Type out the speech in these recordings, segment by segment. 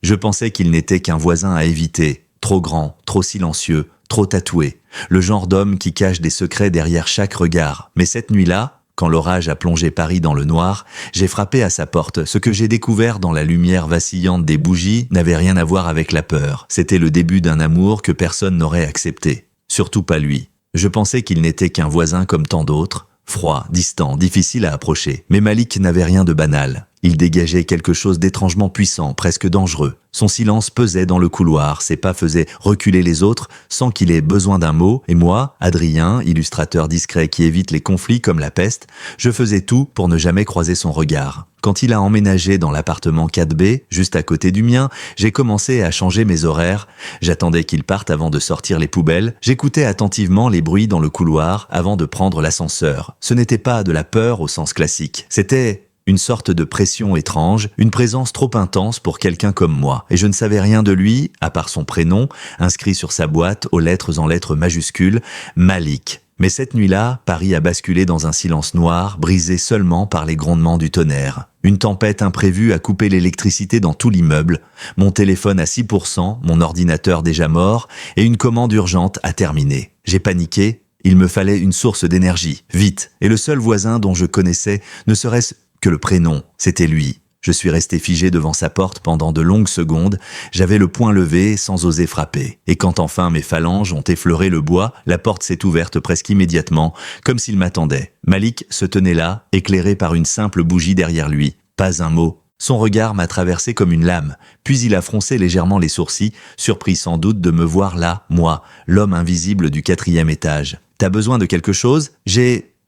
Je pensais qu'il n'était qu'un voisin à éviter, trop grand, trop silencieux, trop tatoué, le genre d'homme qui cache des secrets derrière chaque regard. Mais cette nuit-là, quand l'orage a plongé Paris dans le noir, j'ai frappé à sa porte. Ce que j'ai découvert dans la lumière vacillante des bougies n'avait rien à voir avec la peur. C'était le début d'un amour que personne n'aurait accepté. Surtout pas lui. Je pensais qu'il n'était qu'un voisin comme tant d'autres, froid, distant, difficile à approcher. Mais Malik n'avait rien de banal. Il dégageait quelque chose d'étrangement puissant, presque dangereux. Son silence pesait dans le couloir, ses pas faisaient reculer les autres sans qu'il ait besoin d'un mot, et moi, Adrien, illustrateur discret qui évite les conflits comme la peste, je faisais tout pour ne jamais croiser son regard. Quand il a emménagé dans l'appartement 4B, juste à côté du mien, j'ai commencé à changer mes horaires. J'attendais qu'il parte avant de sortir les poubelles. J'écoutais attentivement les bruits dans le couloir avant de prendre l'ascenseur. Ce n'était pas de la peur au sens classique, c'était une sorte de pression étrange, une présence trop intense pour quelqu'un comme moi. Et je ne savais rien de lui, à part son prénom, inscrit sur sa boîte aux lettres en lettres majuscules, Malik. Mais cette nuit-là, Paris a basculé dans un silence noir, brisé seulement par les grondements du tonnerre. Une tempête imprévue a coupé l'électricité dans tout l'immeuble, mon téléphone à 6%, mon ordinateur déjà mort, et une commande urgente a terminé. J'ai paniqué, il me fallait une source d'énergie, vite. Et le seul voisin dont je connaissais, ne serait-ce que le prénom, c'était lui. Je suis resté figé devant sa porte pendant de longues secondes, j'avais le poing levé sans oser frapper. Et quand enfin mes phalanges ont effleuré le bois, la porte s'est ouverte presque immédiatement, comme s'il m'attendait. Malik se tenait là, éclairé par une simple bougie derrière lui. Pas un mot. Son regard m'a traversé comme une lame, puis il a froncé légèrement les sourcils, surpris sans doute de me voir là, moi, l'homme invisible du 4e étage. « T'as besoin de quelque chose ?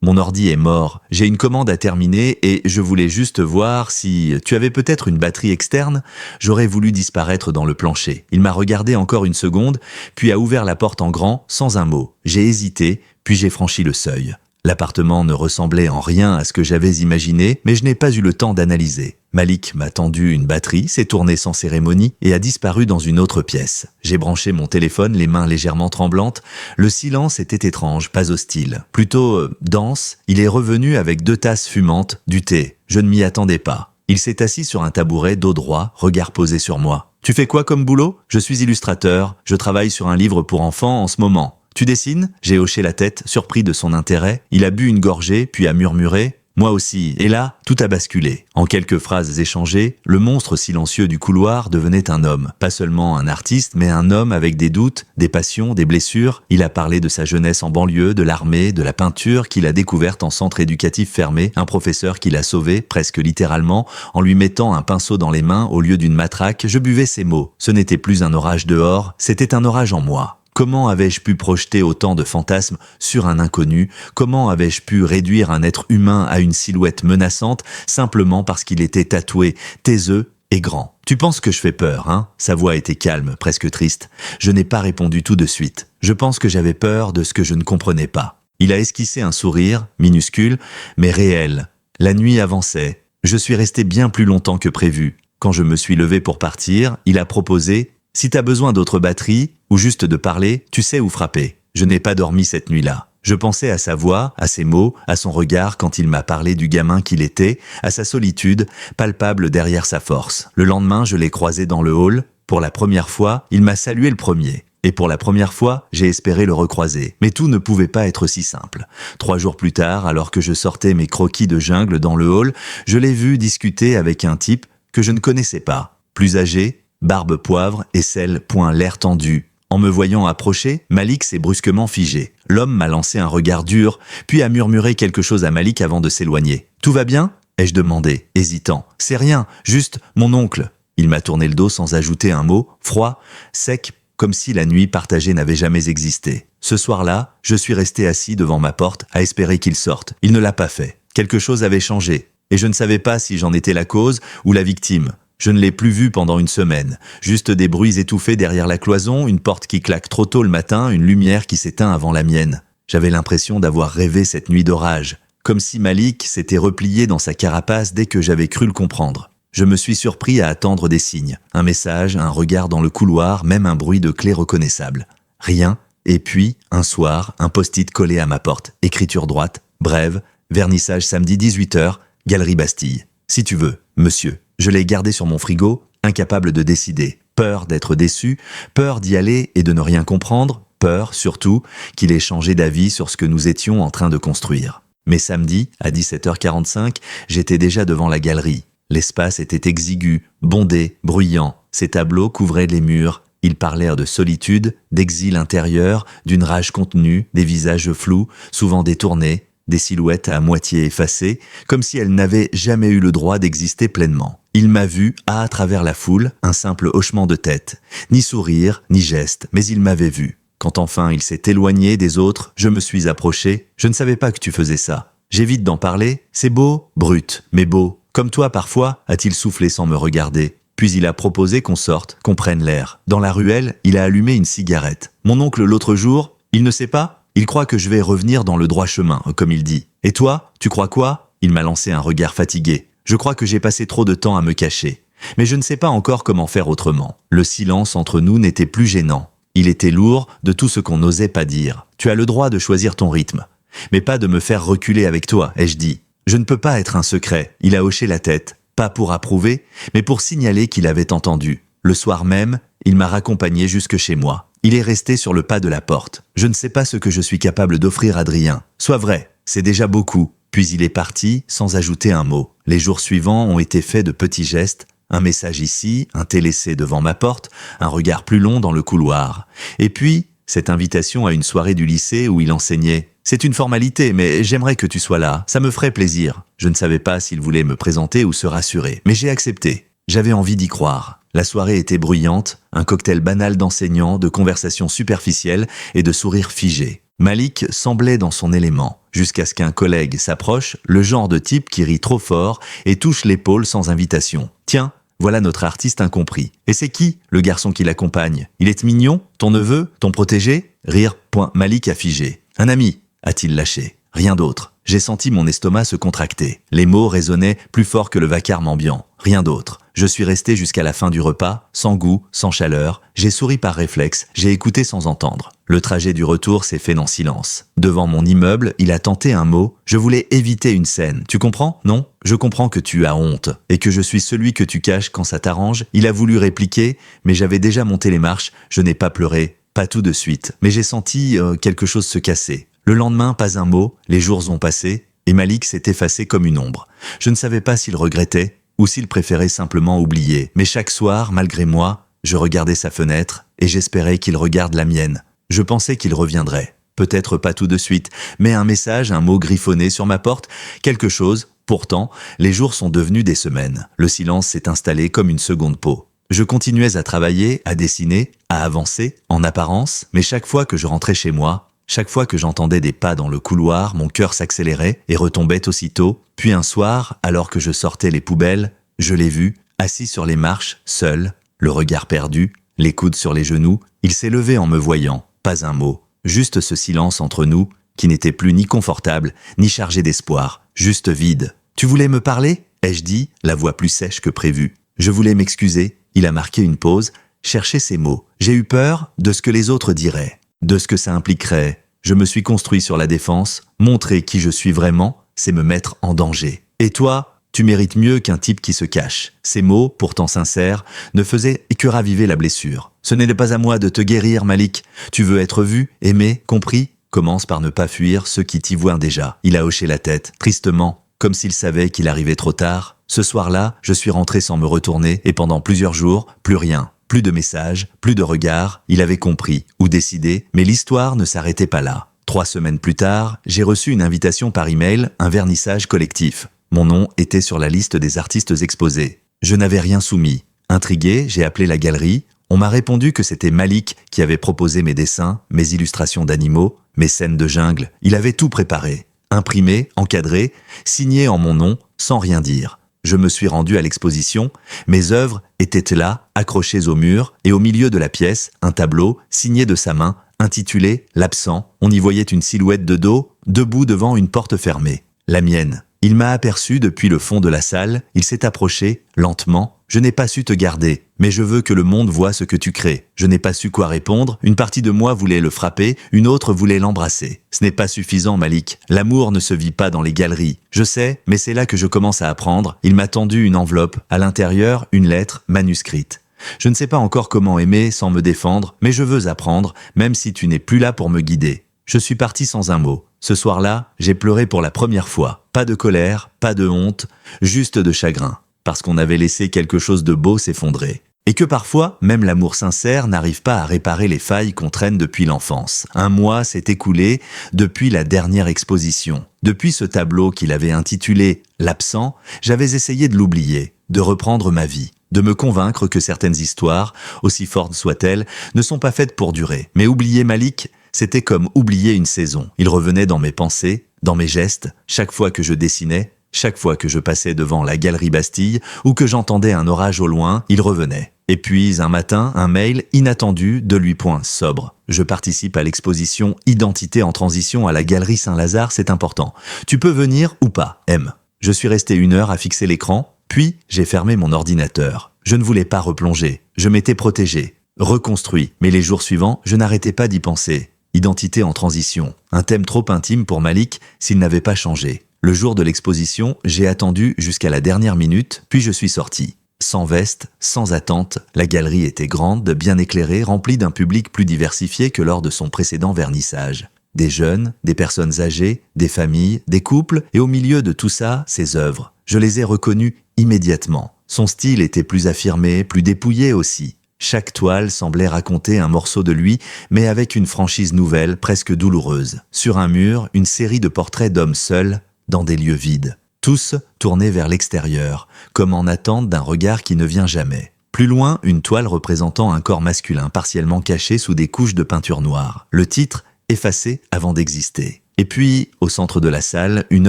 Mon ordi est mort, j'ai une commande à terminer et je voulais juste voir si tu avais peut-être une batterie externe. J'aurais voulu disparaître dans le plancher. Il m'a regardé encore une seconde, puis a ouvert la porte en grand, sans un mot. J'ai hésité, puis j'ai franchi le seuil. L'appartement ne ressemblait en rien à ce que j'avais imaginé, mais je n'ai pas eu le temps d'analyser. Malik m'a tendu une batterie, s'est tourné sans cérémonie et a disparu dans une autre pièce. J'ai branché mon téléphone, les mains légèrement tremblantes. Le silence était étrange, pas hostile. Plutôt dense, il est revenu avec 2 tasses fumantes, du thé. Je ne m'y attendais pas. Il s'est assis sur un tabouret, dos droit, regard posé sur moi. « Tu fais quoi comme boulot ? Je suis illustrateur. Je travaille sur un livre pour enfants en ce moment. Tu dessines ? » J'ai hoché la tête, surpris de son intérêt. Il a bu une gorgée, puis a murmuré « Moi aussi ». Et là, tout a basculé. En quelques phrases échangées, le monstre silencieux du couloir devenait un homme. Pas seulement un artiste, mais un homme avec des doutes, des passions, des blessures. Il a parlé de sa jeunesse en banlieue, de l'armée, de la peinture qu'il a découverte en centre éducatif fermé, un professeur qui l'a sauvé, presque littéralement, en lui mettant un pinceau dans les mains au lieu d'une matraque. Je buvais ses mots. Ce n'était plus un orage dehors, c'était un orage en moi. Comment avais-je pu projeter autant de fantasmes sur un inconnu ? Comment avais-je pu réduire un être humain à une silhouette menaçante simplement parce qu'il était tatoué, taiseux et grand ? Tu penses que je fais peur, hein ? Sa voix était calme, presque triste. Je n'ai pas répondu tout de suite. Je pense que j'avais peur de ce que je ne comprenais pas. Il a esquissé un sourire, minuscule, mais réel. La nuit avançait. Je suis resté bien plus longtemps que prévu. Quand je me suis levé pour partir, il a proposé « Si t'as besoin d'autres batteries, ou juste de parler, tu sais où frapper. » Je n'ai pas dormi cette nuit-là. Je pensais à sa voix, à ses mots, à son regard quand il m'a parlé du gamin qu'il était, à sa solitude, palpable derrière sa force. Le lendemain, je l'ai croisé dans le hall. Pour la première fois, il m'a salué le premier. Et pour la première fois, j'ai espéré le recroiser. Mais tout ne pouvait pas être si simple. 3 jours plus tard, alors que je sortais mes croquis de jungle dans le hall, je l'ai vu discuter avec un type que je ne connaissais pas. Plus âgé, barbe poivre, aisselle, poing, l'air tendu. En me voyant approcher, Malik s'est brusquement figé. L'homme m'a lancé un regard dur, puis a murmuré quelque chose à Malik avant de s'éloigner. « Tout va bien ?» ai-je demandé, hésitant. « C'est rien, juste mon oncle. » Il m'a tourné le dos sans ajouter un mot, froid, sec, comme si la nuit partagée n'avait jamais existé. Ce soir-là, je suis resté assis devant ma porte à espérer qu'il sorte. Il ne l'a pas fait. Quelque chose avait changé, et je ne savais pas si j'en étais la cause ou la victime. Je ne l'ai plus vu pendant une semaine. Juste des bruits étouffés derrière la cloison, une porte qui claque trop tôt le matin, une lumière qui s'éteint avant la mienne. J'avais l'impression d'avoir rêvé cette nuit d'orage, comme si Malik s'était replié dans sa carapace dès que j'avais cru le comprendre. Je me suis surpris à attendre des signes. Un message, un regard dans le couloir, même un bruit de clé reconnaissable. Rien. Et puis, un soir, un post-it collé à ma porte. Écriture droite, brève, vernissage samedi 18h, Galerie Bastille. Si tu veux, monsieur. Je l'ai gardé sur mon frigo, incapable de décider, peur d'être déçu, peur d'y aller et de ne rien comprendre, peur, surtout, qu'il ait changé d'avis sur ce que nous étions en train de construire. Mais samedi, à 17h45, j'étais déjà devant la galerie. L'espace était exigu, bondé, bruyant. Ces tableaux couvraient les murs. Ils parlèrent de solitude, d'exil intérieur, d'une rage contenue, des visages flous, souvent détournés, des silhouettes à moitié effacées, comme si elles n'avaient jamais eu le droit d'exister pleinement. Il m'a vu, à travers la foule, un simple hochement de tête. Ni sourire, ni geste, mais il m'avait vu. Quand enfin il s'est éloigné des autres, je me suis approché. Je ne savais pas que tu faisais ça. J'évite d'en parler. C'est beau, brut, mais beau. Comme toi parfois, a-t-il soufflé sans me regarder. Puis il a proposé qu'on sorte, qu'on prenne l'air. Dans la ruelle, il a allumé une cigarette. Mon oncle l'autre jour, il ne sait pas. Il croit que je vais revenir dans le droit chemin, comme il dit. Et toi, tu crois quoi? Il m'a lancé un regard fatigué. Je crois que j'ai passé trop de temps à me cacher. Mais je ne sais pas encore comment faire autrement. Le silence entre nous n'était plus gênant. Il était lourd de tout ce qu'on n'osait pas dire. Tu as le droit de choisir ton rythme. Mais pas de me faire reculer avec toi, ai-je dit. Je ne peux pas être un secret. Il a hoché la tête. Pas pour approuver, mais pour signaler qu'il avait entendu. Le soir même, il m'a raccompagné jusque chez moi. Il est resté sur le pas de la porte. Je ne sais pas ce que je suis capable d'offrir à Adrien. Sois vrai, c'est déjà beaucoup. Puis il est parti sans ajouter un mot. Les jours suivants ont été faits de petits gestes. Un message ici, un thé laissé devant ma porte, un regard plus long dans le couloir. Et puis, cette invitation à une soirée du lycée où il enseignait. C'est une formalité, mais j'aimerais que tu sois là. Ça me ferait plaisir. Je ne savais pas s'il voulait me présenter ou se rassurer, mais j'ai accepté. J'avais envie d'y croire. La soirée était bruyante, un cocktail banal d'enseignants, de conversations superficielles et de sourires figés. Malik semblait dans son élément, jusqu'à ce qu'un collègue s'approche, le genre de type qui rit trop fort et touche l'épaule sans invitation. Tiens, voilà notre artiste incompris. Et c'est qui, le garçon qui l'accompagne? Il est mignon? Ton neveu? Ton protégé? Rire. Malik a figé. Un ami, a-t-il lâché. Rien d'autre. J'ai senti mon estomac se contracter. Les mots résonnaient plus fort que le vacarme ambiant. Rien d'autre. Je suis resté jusqu'à la fin du repas, sans goût, sans chaleur. J'ai souri par réflexe, j'ai écouté sans entendre. Le trajet du retour s'est fait dans silence. Devant mon immeuble, il a tenté un mot. Je voulais éviter une scène. Tu comprends? Non? Je comprends que tu as honte et que je suis celui que tu caches quand ça t'arrange. Il a voulu répliquer, mais j'avais déjà monté les marches. Je n'ai pas pleuré. Pas tout de suite. Mais j'ai senti quelque chose se casser. Le lendemain, pas un mot. Les jours ont passé et Malik s'est effacé comme une ombre. Je ne savais pas s'il regrettait ou s'il préférait simplement oublier. Mais chaque soir, malgré moi, je regardais sa fenêtre et j'espérais qu'il regarde la mienne. Je pensais qu'il reviendrait. Peut-être pas tout de suite, mais un message, un mot griffonné sur ma porte, quelque chose. Pourtant, les jours sont devenus des semaines. Le silence s'est installé comme une seconde peau. Je continuais à travailler, à dessiner, à avancer, en apparence, mais chaque fois que je rentrais chez moi, chaque fois que j'entendais des pas dans le couloir, mon cœur s'accélérait et retombait aussitôt. Puis un soir, alors que je sortais les poubelles, je l'ai vu, assis sur les marches, seul, le regard perdu, les coudes sur les genoux. Il s'est levé en me voyant, pas un mot, juste ce silence entre nous qui n'était plus ni confortable, ni chargé d'espoir, juste vide. « Tu voulais me parler ?» ai-je dit, la voix plus sèche que prévu. Je voulais m'excuser. Il a marqué une pause, cherché ses mots. J'ai eu peur de ce que les autres diraient, de ce que ça impliquerait. Je me suis construit sur la défense. Montrer qui je suis vraiment, c'est me mettre en danger. Et toi, tu mérites mieux qu'un type qui se cache. Ces mots, pourtant sincères, ne faisaient que raviver la blessure. Ce n'est pas à moi de te guérir, Malik. Tu veux être vu, aimé, compris? Commence par ne pas fuir ceux qui t'y voient déjà. Il a hoché la tête, tristement, comme s'il savait qu'il arrivait trop tard. Ce soir-là, je suis rentré sans me retourner et pendant plusieurs jours, plus rien. Plus de messages, plus de regards. Il avait compris, ou décidé, mais l'histoire ne s'arrêtait pas là. 3 semaines plus tard, j'ai reçu une invitation par email, un vernissage collectif. Mon nom était sur la liste des artistes exposés. Je n'avais rien soumis. Intrigué, j'ai appelé la galerie. On m'a répondu que c'était Malik qui avait proposé mes dessins, mes illustrations d'animaux, mes scènes de jungle. Il avait tout préparé. Imprimé, encadré, signé en mon nom, sans rien dire. Je me suis rendu à l'exposition. Mes œuvres étaient là, accrochées au mur, et au milieu de la pièce, un tableau, signé de sa main, intitulé « L'absent ». On y voyait une silhouette de dos, debout devant une porte fermée. La mienne. Il m'a aperçu depuis le fond de la salle, il s'est approché, lentement, Je n'ai pas su te garder, mais je veux que le monde voie ce que tu crées. Je n'ai pas su quoi répondre, une partie de moi voulait le frapper, une autre voulait l'embrasser. Ce n'est pas suffisant, Malik. L'amour ne se vit pas dans les galeries. Je sais, mais c'est là que je commence à apprendre. Il m'a tendu une enveloppe, à l'intérieur, une lettre manuscrite. Je ne sais pas encore comment aimer sans me défendre, mais je veux apprendre, même si tu n'es plus là pour me guider. Je suis parti sans un mot. Ce soir-là, j'ai pleuré pour la première fois. Pas de colère, pas de honte, juste de chagrin. Parce qu'on avait laissé quelque chose de beau s'effondrer. Et que parfois, même l'amour sincère n'arrive pas à réparer les failles qu'on traîne depuis l'enfance. Un mois s'est écoulé depuis la dernière exposition. Depuis ce tableau qu'il avait intitulé « L'absent », j'avais essayé de l'oublier, de reprendre ma vie, de me convaincre que certaines histoires, aussi fortes soient-elles, ne sont pas faites pour durer. Mais oublier Malik, c'était comme oublier une saison. Il revenait dans mes pensées, dans mes gestes, chaque fois que je dessinais, chaque fois que je passais devant la galerie Bastille ou que j'entendais un orage au loin, il revenait. Et puis, un matin, un mail inattendu de lui point sobre. Je participe à l'exposition Identité en transition à la galerie Saint-Lazare, c'est important. Tu peux venir ou pas, M. Je suis resté 1 heure à fixer l'écran, puis j'ai fermé mon ordinateur. Je ne voulais pas replonger. Je m'étais protégé, reconstruit. Mais les jours suivants, je n'arrêtais pas d'y penser. Identité en transition. Un thème trop intime pour Malik s'il n'avait pas changé. Le jour de l'exposition, j'ai attendu jusqu'à la dernière minute, puis je suis sorti. Sans veste, sans attente, la galerie était grande, bien éclairée, remplie d'un public plus diversifié que lors de son précédent vernissage. Des jeunes, des personnes âgées, des familles, des couples, et au milieu de tout ça, ses œuvres. Je les ai reconnues immédiatement. Son style était plus affirmé, plus dépouillé aussi. Chaque toile semblait raconter un morceau de lui, mais avec une franchise nouvelle, presque douloureuse. Sur un mur, une série de portraits d'hommes seuls, dans des lieux vides. Tous tournés vers l'extérieur, comme en attente d'un regard qui ne vient jamais. Plus loin, une toile représentant un corps masculin partiellement caché sous des couches de peinture noire. Le titre, effacé avant d'exister. Et puis, au centre de la salle, une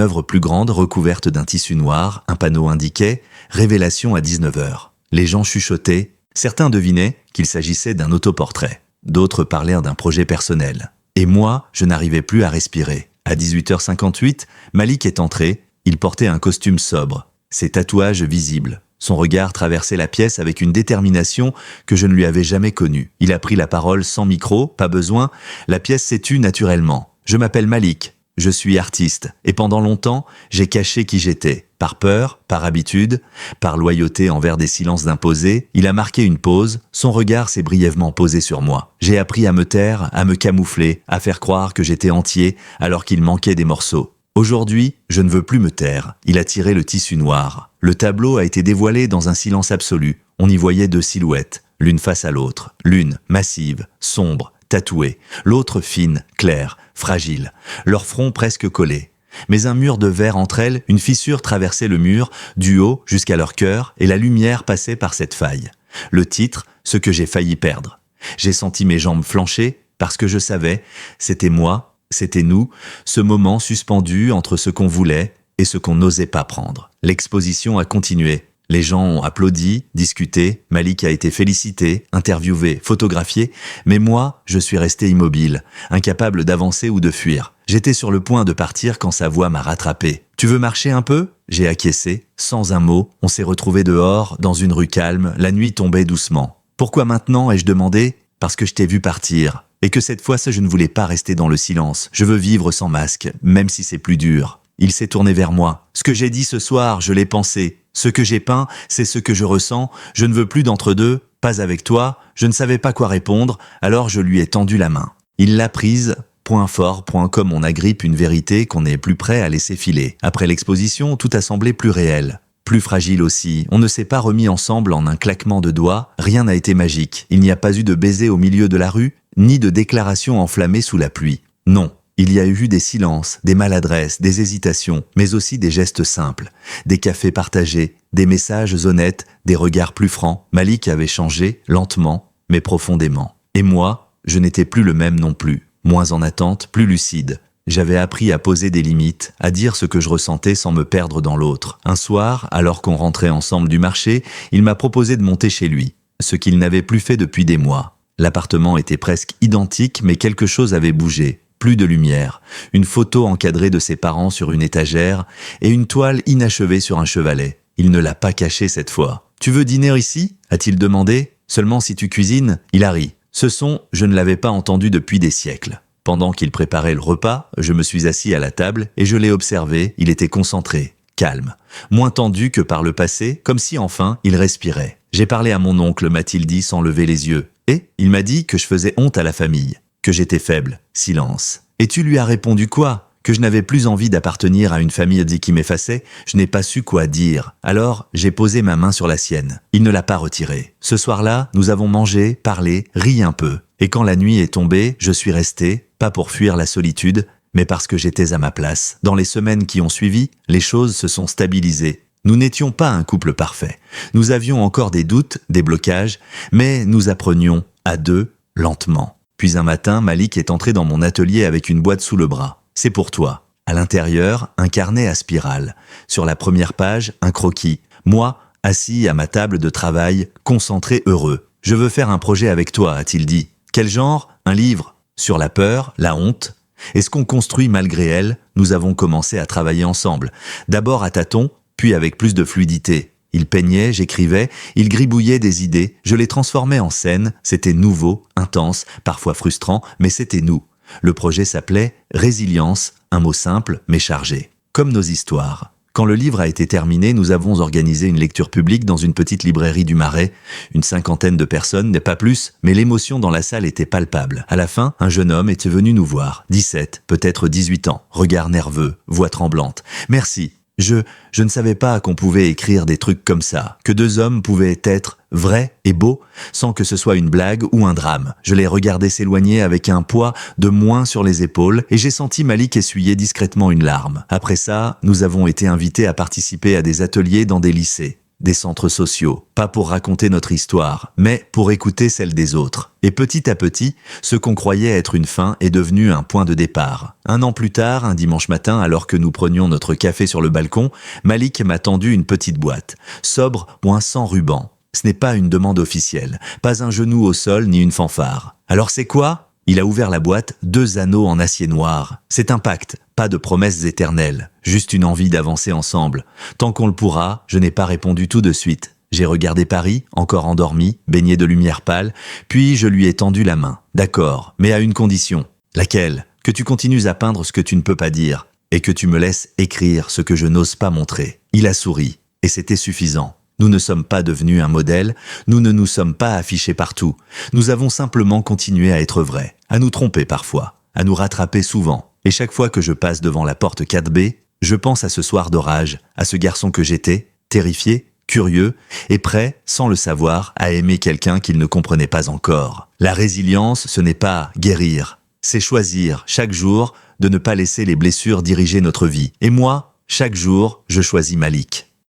œuvre plus grande recouverte d'un tissu noir, un panneau indiquait « Révélation à 19h ». Les gens chuchotaient, certains devinaient qu'il s'agissait d'un autoportrait. D'autres parlèrent d'un projet personnel. Et moi, je n'arrivais plus à respirer. À 18h58, Malik est entré, il portait un costume sobre, ses tatouages visibles. Son regard traversait la pièce avec une détermination que je ne lui avais jamais connue. Il a pris la parole sans micro, pas besoin, la pièce s'est tue naturellement. Je m'appelle Malik, je suis artiste, et pendant longtemps, j'ai caché qui j'étais. Par peur, par habitude, par loyauté envers des silences imposés, il a marqué une pause, son regard s'est brièvement posé sur moi. J'ai appris à me taire, à me camoufler, à faire croire que j'étais entier alors qu'il manquait des morceaux. Aujourd'hui, je ne veux plus me taire. Il a tiré le tissu noir. Le tableau a été dévoilé dans un silence absolu. On y voyait 2 silhouettes, l'une face à l'autre. L'une massive, sombre, tatouée. L'autre fine, claire, fragile. Leur front presque collé. Mais un mur de verre entre elles, une fissure traversait le mur, du haut jusqu'à leur cœur, et la lumière passait par cette faille. Le titre, ce que j'ai failli perdre. J'ai senti mes jambes flancher, parce que je savais, c'était moi, c'était nous, ce moment suspendu entre ce qu'on voulait et ce qu'on n'osait pas prendre. L'exposition a continué. Les gens ont applaudi, discuté, Malik a été félicité, interviewé, photographié, mais moi, je suis resté immobile, incapable d'avancer ou de fuir. J'étais sur le point de partir quand sa voix m'a rattrapé. « Tu veux marcher un peu ?» J'ai acquiescé, sans un mot, on s'est retrouvés dehors, dans une rue calme, la nuit tombait doucement. « Pourquoi maintenant ?» ai-je demandé. « Parce que je t'ai vu partir. Et que cette fois, je ne voulais pas rester dans le silence. Je veux vivre sans masque, même si c'est plus dur. » Il s'est tourné vers moi. « Ce que j'ai dit ce soir, je l'ai pensé. Ce que j'ai peint, c'est ce que je ressens. Je ne veux plus d'entre-deux, pas avec toi. Je ne savais pas quoi répondre, alors je lui ai tendu la main. Il l'a prise, point fort, point comme on agrippe une vérité qu'on n'est plus prêt à laisser filer. Après l'exposition, tout a semblé plus réel. Plus fragile aussi. On ne s'est pas remis ensemble en un claquement de doigts. Rien n'a été magique. Il n'y a pas eu de baiser au milieu de la rue, ni de déclaration enflammée sous la pluie. Non. Il y a eu des silences, des maladresses, des hésitations, mais aussi des gestes simples, des cafés partagés, des messages honnêtes, des regards plus francs. Malik avait changé, lentement, mais profondément. Et moi, je n'étais plus le même non plus, moins en attente, plus lucide. J'avais appris à poser des limites, à dire ce que je ressentais sans me perdre dans l'autre. Un soir, alors qu'on rentrait ensemble du marché, il m'a proposé de monter chez lui, ce qu'il n'avait plus fait depuis des mois. L'appartement était presque identique, mais quelque chose avait bougé. Plus de lumière, une photo encadrée de ses parents sur une étagère et une toile inachevée sur un chevalet. Il ne l'a pas caché cette fois. « Tu veux dîner ici » a-t-il demandé. « Seulement si tu cuisines ?» Il a ri. Ce son, je ne l'avais pas entendu depuis des siècles. Pendant qu'il préparait le repas, je me suis assis à la table et je l'ai observé, il était concentré, calme, moins tendu que par le passé, comme si enfin il respirait. J'ai parlé à mon oncle, m'a-t-il dit sans lever les yeux. Et il m'a dit que je faisais honte à la famille, que j'étais faible. Silence. Et tu lui as répondu quoi ? Que je n'avais plus envie d'appartenir à une famille qui m'effaçait, je n'ai pas su quoi dire. Alors, j'ai posé ma main sur la sienne. Il ne l'a pas retirée. Ce soir-là, nous avons mangé, parlé, ri un peu. Et quand la nuit est tombée, je suis resté, pas pour fuir la solitude, mais parce que j'étais à ma place. Dans les semaines qui ont suivi, les choses se sont stabilisées. Nous n'étions pas un couple parfait. Nous avions encore des doutes, des blocages, mais nous apprenions, à deux, lentement. Puis un matin, Malik est entré dans mon atelier avec une boîte sous le bras. « C'est pour toi. » À l'intérieur, un carnet à spirale. Sur la première page, un croquis. Moi, assis à ma table de travail, concentré, heureux. « Je veux faire un projet avec toi, » a-t-il dit. « Quel genre ? Un livre ? Sur la peur, la honte ? Est-ce qu'on construit malgré elle ? Nous avons commencé à travailler ensemble. D'abord à tâtons, puis avec plus de fluidité. Il peignait, j'écrivais, il gribouillait des idées, je les transformais en scène, c'était nouveau, intense, parfois frustrant, mais c'était nous. Le projet s'appelait « Résilience », un mot simple mais chargé. Comme nos histoires. Quand le livre a été terminé, nous avons organisé une lecture publique dans une petite librairie du Marais. Une 50aine de personnes, pas plus, mais l'émotion dans la salle était palpable. À la fin, un jeune homme était venu nous voir. 17, peut-être 18 ans, regard nerveux, voix tremblante. « Merci. Je ne savais pas qu'on pouvait écrire des trucs comme ça, que deux hommes pouvaient être vrais et beaux, sans que ce soit une blague ou un drame. Je l'ai regardé s'éloigner avec un poids de moins sur les épaules et j'ai senti Malik essuyer discrètement une larme. Après ça, nous avons été invités à participer à des ateliers dans des lycées, des centres sociaux, pas pour raconter notre histoire, mais pour écouter celle des autres. Et petit à petit, ce qu'on croyait être une fin est devenu un point de départ. Un an plus tard, un dimanche matin, alors que nous prenions notre café sur le balcon, Malik m'a tendu une petite boîte, sobre ou sans ruban. Ce n'est pas une demande officielle, pas un genou au sol ni une fanfare. Alors c'est quoi ? Il a ouvert la boîte, 2 anneaux en acier noir. C'est un pacte, pas de promesses éternelles, juste une envie d'avancer ensemble. Tant qu'on le pourra, je n'ai pas répondu tout de suite. J'ai regardé Paris, encore endormi, baigné de lumière pâle, puis je lui ai tendu la main. D'accord, mais à une condition. Laquelle ? Que tu continues à peindre ce que tu ne peux pas dire, et que tu me laisses écrire ce que je n'ose pas montrer. Il a souri, et c'était suffisant. Nous ne sommes pas devenus un modèle, nous ne nous sommes pas affichés partout. Nous avons simplement continué à être vrais, à nous tromper parfois, à nous rattraper souvent. Et chaque fois que je passe devant la porte 4B, je pense à ce soir d'orage, à ce garçon que j'étais, terrifié, curieux et prêt, sans le savoir, à aimer quelqu'un qu'il ne comprenait pas encore. La résilience, ce n'est pas guérir, c'est choisir chaque jour de ne pas laisser les blessures diriger notre vie. Et moi, chaque jour, je choisis Malik.